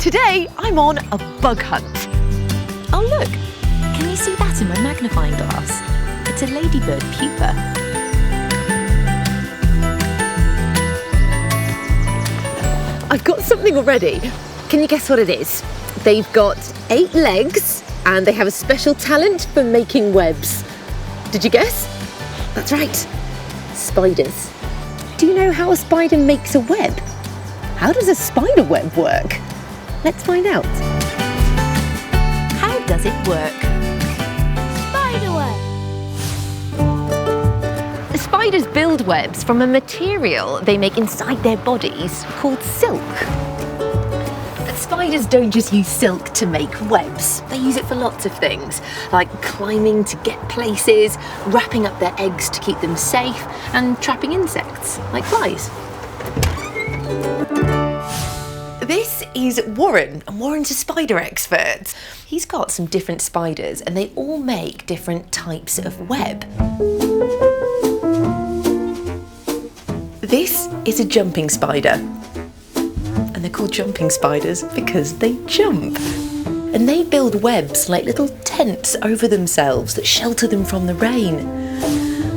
Today, I'm on a bug hunt. Oh look, can you see that in my magnifying glass? It's a ladybird pupa. I've got something already. Can you guess what it is? They've got 8 legs and they have a special talent for making webs. Did you guess? That's right, spiders. Do you know how a spider makes a web? How does a spider web work? Let's find out. How does it work? Spiderweb. The spiders build webs from a material they make inside their bodies called silk. But spiders don't just use silk to make webs. They use it for lots of things, like climbing to get places, wrapping up their eggs to keep them safe, and trapping insects, like flies. This is Warren, and Warren's a spider expert. He's got some different spiders, and they all make different types of web. This is a jumping spider. And they're called jumping spiders because they jump. And they build webs like little tents over themselves that shelter them from the rain.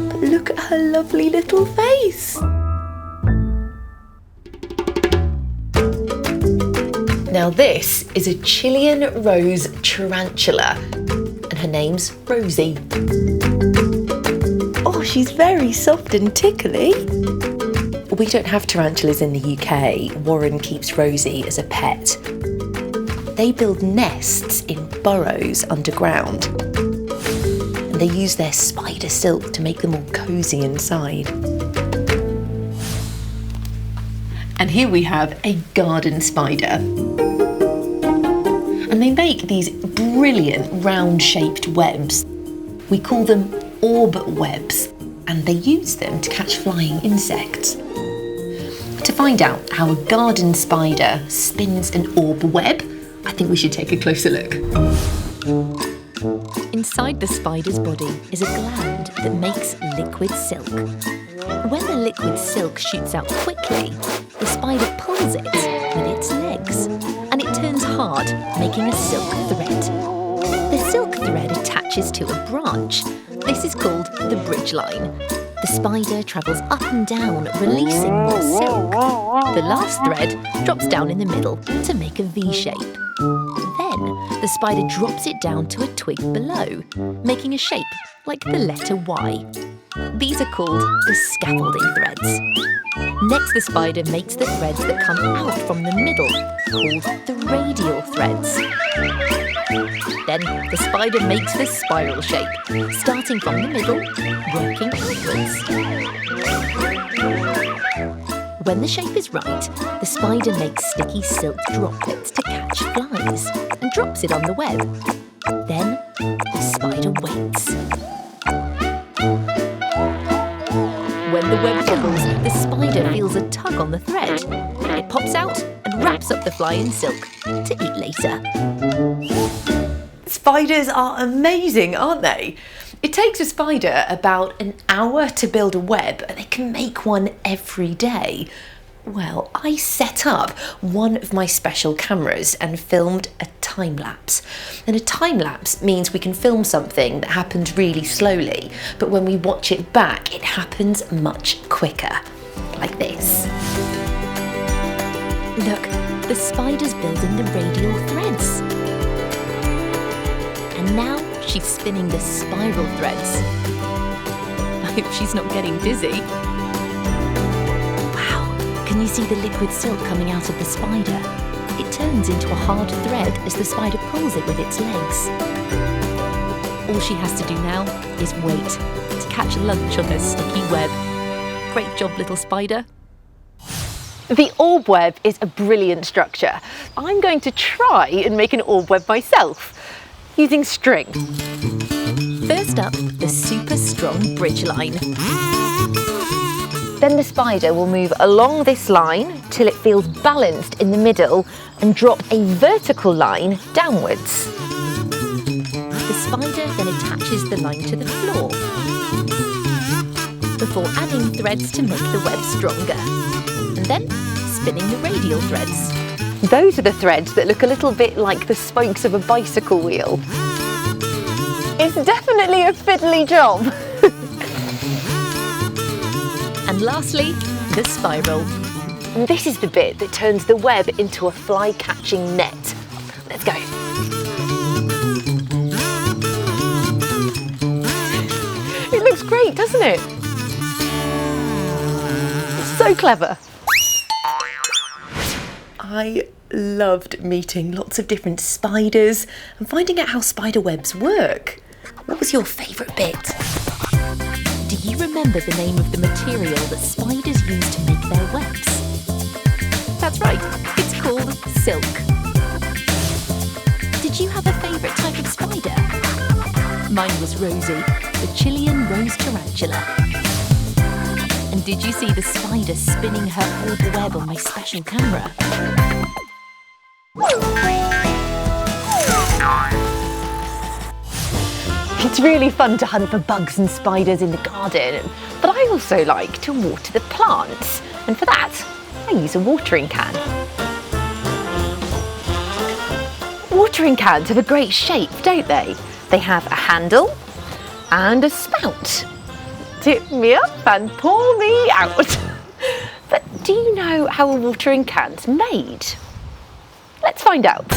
But look at her lovely little face. Now this is a Chilean rose tarantula, and her name's Rosie. Oh, she's very soft and tickly. We don't have tarantulas in the UK. Warren keeps Rosie as a pet. They build nests in burrows underground, and they use their spider silk to make them all cosy inside. And here we have a garden spider. And they make these brilliant round-shaped webs. We call them orb webs, and they use them to catch flying insects. To find out how a garden spider spins an orb web, I think we should take a closer look. Inside the spider's body is a gland that makes liquid silk. When the liquid silk shoots out quickly, the spider pulls it with its legs, and it turns hard, making a silk thread. The silk thread attaches to a branch. This is called the bridge line. The spider travels up and down, releasing more silk. The last thread drops down in the middle to make a V shape. Then, the spider drops it down to a twig below, making a shape like the letter Y. These are called the scaffolding threads. Next, the spider makes the threads that come out from the middle, called the radial threads. Then, the spider makes the spiral shape, starting from the middle, working outwards. When the shape is right, the spider makes sticky silk droplets to catch flies and drops it on the web. Then, the spider waits. When the web wobbles, the spider feels a tug on the thread. It pops out and wraps up the fly in silk to eat later. Spiders are amazing, aren't they? It takes a spider about an hour to build a web, and they can make one every day. Well, I set up one of my special cameras and filmed a time-lapse. And a time-lapse means we can film something that happened really slowly, but when we watch it back, it happens much quicker, like this. Look, the spider's building the radial threads. And now she's spinning the spiral threads. I hope she's not getting dizzy. Wow, can you see the liquid silk coming out of the spider? It turns into a hard thread as the spider pulls it with its legs. All she has to do now is wait to catch lunch on her sticky web. Great job, little spider. The orb web is a brilliant structure. I'm going to try and make an orb web myself, using string. First up, the super strong bridge line. Then the spider will move along this line till it feels balanced in the middle and drop a vertical line downwards. The spider then attaches the line to the floor before adding threads to make the web stronger, and then spinning the radial threads. Those are the threads that look a little bit like the spokes of a bicycle wheel. It's definitely a fiddly job. And lastly, the spiral. And this is the bit that turns the web into a fly-catching net. Let's go. It looks great, doesn't it? So clever. I loved meeting lots of different spiders and finding out how spider webs work. What was your favourite bit? Do you remember the name of the material that spiders use to make their webs? That's right, it's called silk. Did you have a favourite type of spider? Mine was Rosie, the Chilean rose tarantula. And did you see the spider spinning her old web on my special camera? It's really fun to hunt for bugs and spiders in the garden, but I also like to water the plants, and for that, I use a watering can. Watering cans have a great shape, don't they? They have a handle and a spout. Tip me up and pour me out. But do you know how a watering can's made? Let's find out.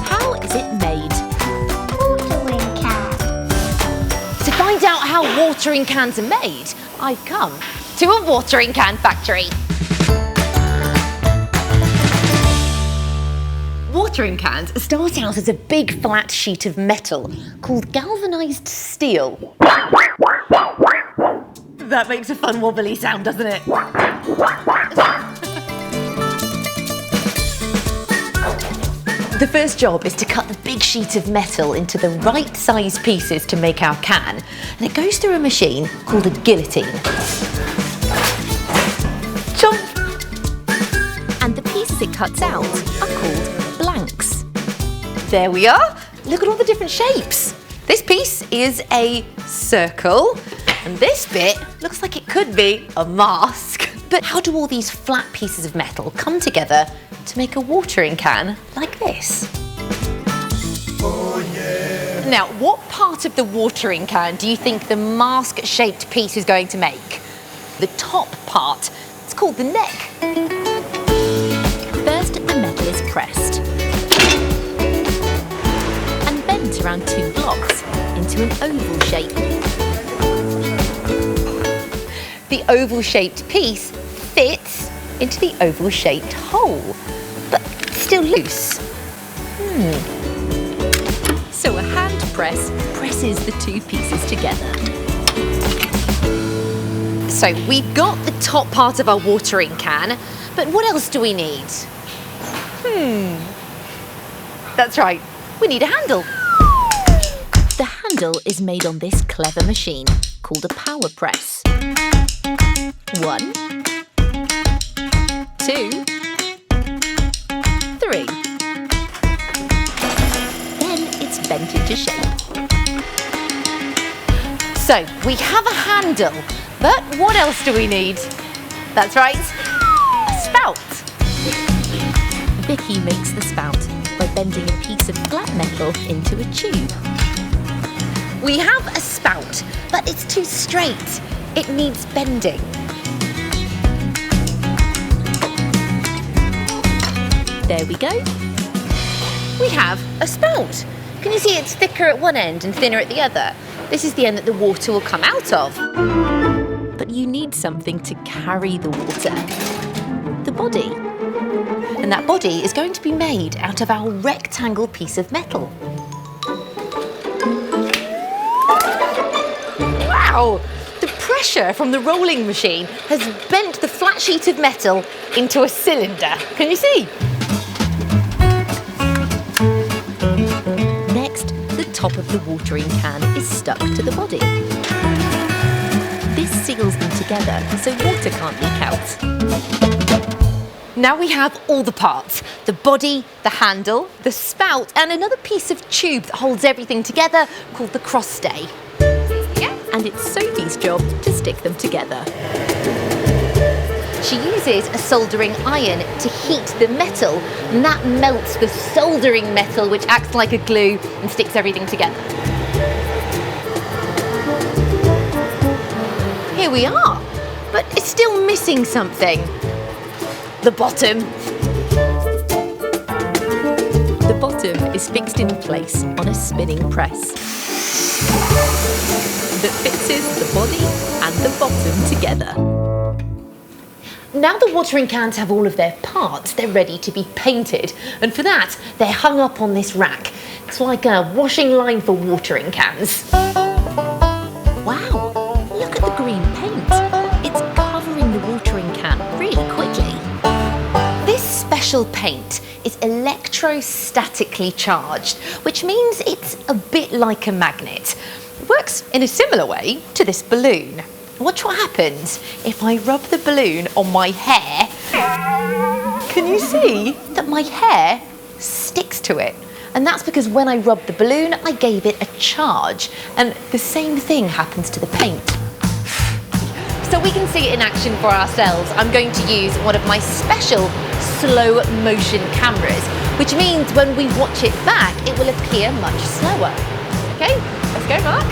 How is it made? Watering can. To find out how watering cans are made, I've come to a watering can factory. Watering cans start out as a big flat sheet of metal called galvanised steel. That makes a fun wobbly sound, doesn't it? The first job is to cut the big sheet of metal into the right size pieces to make our can, and it goes through a machine called a guillotine. Chomp! And the pieces it cuts out are called blanks. There we are. Look at all the different shapes. This piece is a circle, and this bit looks like it could be a mask. But how do all these flat pieces of metal come together to make a watering can like this? Oh yeah! Now, what part of the watering can do you think the mask-shaped piece is going to make? The top part. It's called the neck. First, the metal is pressed and bent around 2 blocks into an oval shape. The oval-shaped piece fits into the oval-shaped hole, but still loose. So a hand press presses the 2 pieces together. So we've got the top part of our watering can, but what else do we need? That's right, we need a handle. The handle is made on this clever machine called a power press. 1, 2, 3. Then it's bent into shape. So we have a handle, but what else do we need? That's right, a spout. Vicky makes the spout by bending a piece of flat metal into a tube. We have a spout, but it's too straight. It needs bending. There we go. We have a spout. Can you see it's thicker at one end and thinner at the other? This is the end that the water will come out of. But you need something to carry the water. The body. And that body is going to be made out of our rectangle piece of metal. Wow! The pressure from the rolling machine has bent the flat sheet of metal into a cylinder. Can you see? Next, the top of the watering can is stuck to the body. This seals them together so water can't leak out. Now we have all the parts. The body, the handle, the spout, and another piece of tube that holds everything together called the cross stay. And it's Sophie's job to stick them together. She uses a soldering iron to heat the metal, and that melts the soldering metal, which acts like a glue and sticks everything together. Here we are, but it's still missing something. The bottom. The bottom is fixed in place on a spinning press that fixes the body and the bottom together. Now the watering cans have all of their parts, they're ready to be painted, and for that they're hung up on this rack. It's like a washing line for watering cans. Wow, look at the green paint. It's covering the watering can really quickly. This special paint is electrostatically charged, which means it's a bit like a magnet. It works in a similar way to this balloon. Watch what happens if I rub the balloon on my hair. Can you see that my hair sticks to it? And that's because when I rubbed the balloon, I gave it a charge. And the same thing happens to the paint. So we can see it in action for ourselves. I'm going to use one of my special slow motion cameras, which means when we watch it back, it will appear much slower. Okay, let's go, Mark.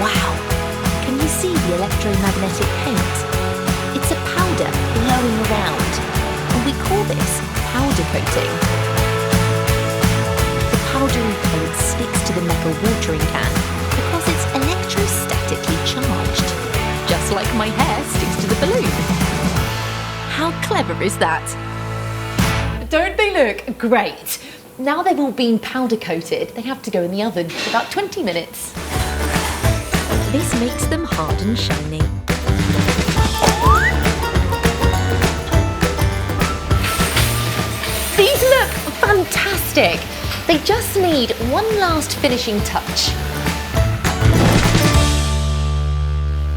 Wow, can you see the electromagnetic paint? It's a powder blowing around, and we call this powder coating. The powdery paint sticks to the metal watering can because it's electrostatically charged, just like my hair sticks to the balloon. How clever is that? Don't they look great? Now they've all been powder coated, they have to go in the oven for about 20 minutes. This makes them hard and shiny. These look fantastic. They just need one last finishing touch.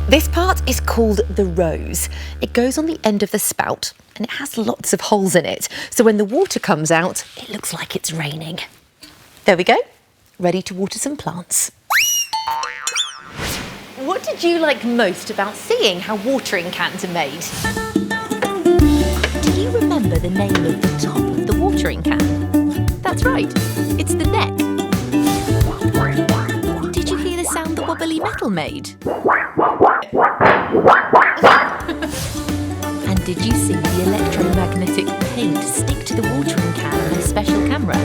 This part is called the rose. It goes on the end of the spout and it has lots of holes in it. So when the water comes out, it looks like it's raining. There we go, ready to water some plants. What did you like most about seeing how watering cans are made? Do you remember the name of the top of the watering can? That's right, it's the neck. Did you hear the sound the wobbly metal made? And did you see the electromagnetic paint stick to the watering can with a special camera?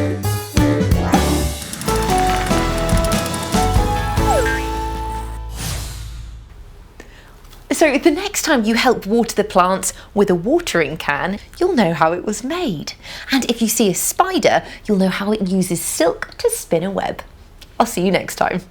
So the next time you help water the plants with a watering can, you'll know how it was made. And if you see a spider, you'll know how it uses silk to spin a web. I'll see you next time.